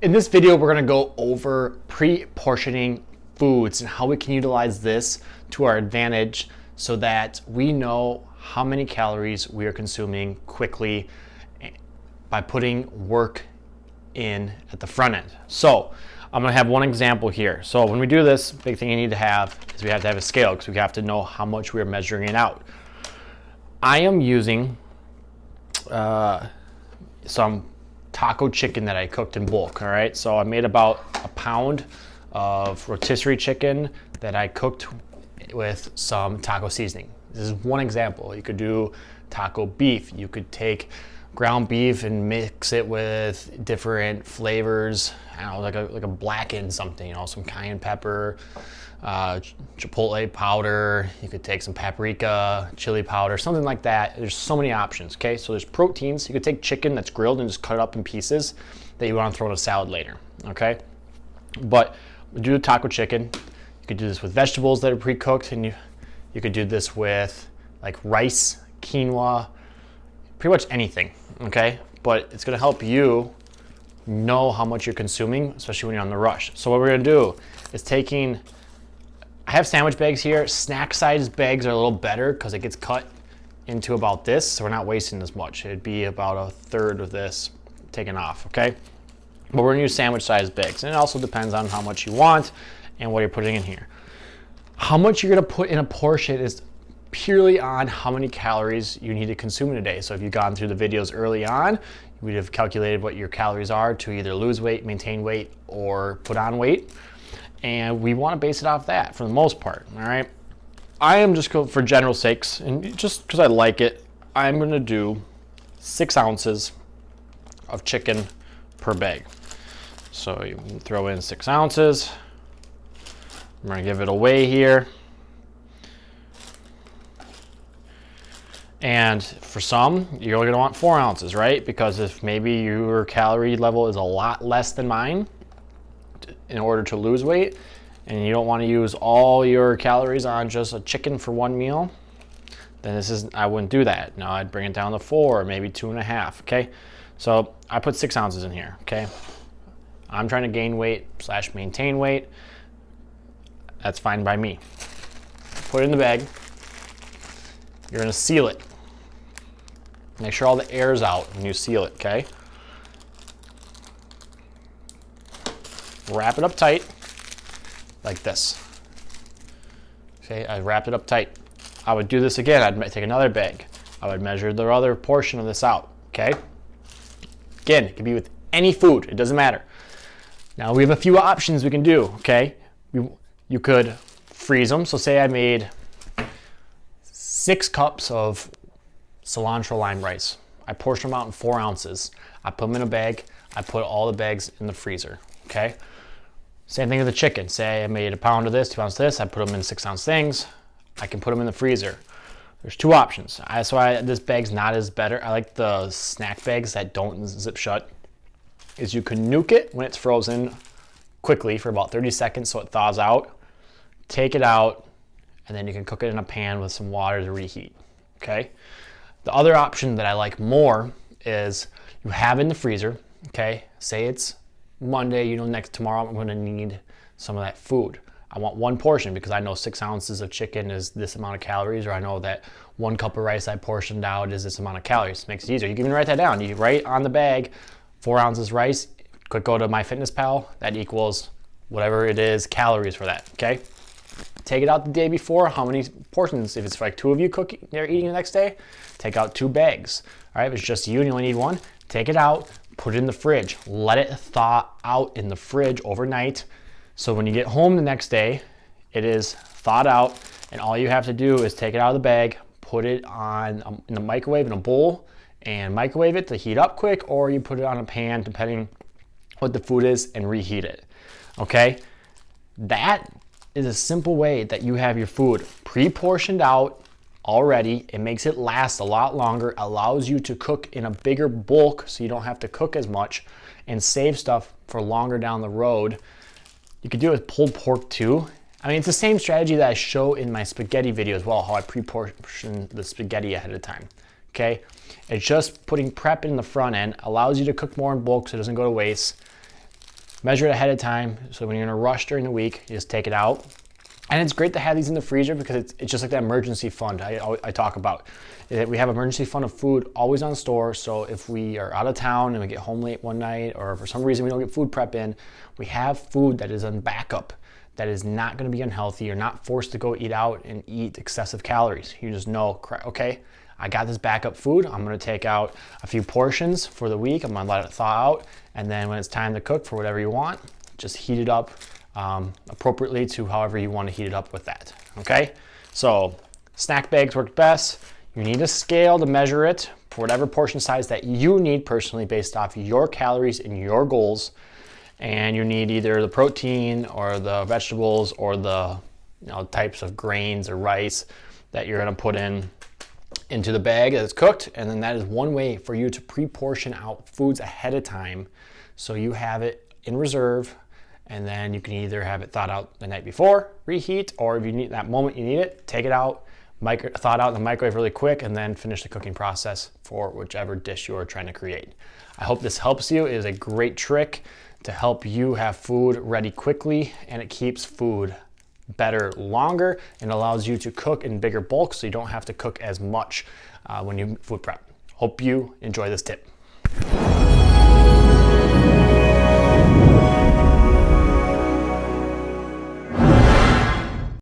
In this video, we're gonna go over pre-portioning foods and how we can utilize this to our advantage so that we know how many calories we are consuming quickly by putting work in at the front end. So I'm gonna have one example here. So when we do this, big thing you need to have is we have to have a scale because we have to know how much we're measuring it out. I am using some taco chicken that I cooked in bulk, all right? So I made about a pound of rotisserie chicken that I cooked with some taco seasoning. This is one example. You could do taco beef. You could take ground beef and mix it with different flavors, I don't know, like a blackened something, you know, some cayenne pepper, chipotle powder. You could take some paprika, chili powder, something like that. There's so many options, okay? So there's proteins. You could take chicken that's grilled and just cut it up in pieces that you want to throw in a salad later, okay? But we do the taco chicken. You could do this with vegetables that are pre-cooked, and you could do this with like rice, quinoa, pretty much anything, okay? But it's gonna help you know how much you're consuming, especially when you're on the rush. So what we're gonna do is I have sandwich bags here. Snack size bags are a little better because it gets cut into about this, so we're not wasting as much. It'd be about a third of this taken off, okay? But we're gonna use sandwich size bags, and it also depends on how much you want and what you're putting in here. How much you're gonna put in a portion is purely on how many calories you need to consume in a day. So if you've gone through the videos early on, you would have calculated what your calories are to either lose weight, maintain weight, or put on weight. And we want to base it off that for the most part, all right? I am just going for general sakes, and just because I like it, I'm going to do 6 ounces of chicken per bag. So you can throw in 6 ounces. I'm going to give it a weigh here. And for some, you're only gonna want 4 ounces, right? Because if maybe your calorie level is a lot less than mine in order to lose weight, and you don't wanna use all your calories on just a chicken for one meal, then I wouldn't do that. No, I'd bring it down to 4, maybe 2.5, okay? So I put 6 ounces in here, okay? I'm trying to gain weight / maintain weight. That's fine by me. Put it in the bag. You're gonna seal it. Make sure all the air is out when you seal it, okay? Wrap it up tight, like this. Okay, I wrapped it up tight. I would do this again. I'd take another bag. I would measure the other portion of this out, okay? Again, it can be with any food, it doesn't matter. Now we have a few options we can do, okay? You could freeze them. So say I made 6 cups of cilantro lime rice. I portion them out in 4 ounces. I put them in a bag. I put all the bags in the freezer, okay? Same thing with the chicken. Say I made a pound of this, 2 ounces of this. I put them in 6 ounce things. I can put them in the freezer. There's 2 options. This bag's not as better. I like the snack bags that don't zip shut. Is you can nuke it when it's frozen quickly for about 30 seconds so it thaws out. Take it out, and then you can cook it in a pan with some water to reheat, okay? The other option that I like more is you have in the freezer, okay? Say it's Monday, you know, tomorrow I'm gonna need some of that food. I want 1 portion because I know 6 ounces of chicken is this amount of calories, or I know that 1 cup of rice I portioned out is this amount of calories. It makes it easier. You can even write that down. You write on the bag, 4 ounces rice, could go to MyFitnessPal, that equals whatever it is, calories for that, okay? Take it out the day before. How many portions? If it's like 2 of you cooking, they're eating the next day, take out 2 bags. All right, if it's just you and you only need 1, take it out, put it in the fridge. Let it thaw out in the fridge overnight. So when you get home the next day, it is thawed out, and all you have to do is take it out of the bag, put it on in the microwave in a bowl, and microwave it to heat up quick, or you put it on a pan, depending what the food is, and reheat it. Okay, that is a simple way that you have your food pre-portioned out already. It makes it last a lot longer, allows you to cook in a bigger bulk so you don't have to cook as much, and save stuff for longer down the road. You could do it with pulled pork too. I mean, it's the same strategy that I show in my spaghetti video as well, how I pre-portion the spaghetti ahead of time, okay? It's just putting prep in the front end, allows you to cook more in bulk so it doesn't go to waste. Measure it ahead of time, so when you're in a rush during the week, you just take it out. And it's great to have these in the freezer because it's just like that emergency fund I talk about. We have emergency fund of food always on store, so if we are out of town and we get home late one night, or for some reason we don't get food prep in, we have food that is on backup, that is not gonna be unhealthy. You're not forced to go eat out and eat excessive calories. You just know, okay, I got this backup food. I'm gonna take out a few portions for the week. I'm gonna let it thaw out. And then when it's time to cook for whatever you want, just heat it up appropriately to however you want to heat it up with that, okay? So snack bags work best. You need a scale to measure it for whatever portion size that you need personally based off your calories and your goals. And you need either the protein or the vegetables or the types of grains or rice that you're gonna put into the bag as it's cooked. And then that is one way for you to pre-portion out foods ahead of time so you have it in reserve. And then you can either have it thawed out the night before, reheat, or if you need that moment you need it, take it out, thaw it out in the microwave really quick, and then finish the cooking process for whichever dish you're trying to create. I hope this helps you. It is a great trick to help you have food ready quickly, and it keeps food better longer and allows you to cook in bigger bulk so you don't have to cook as much when you food prep. Hope you enjoy this tip.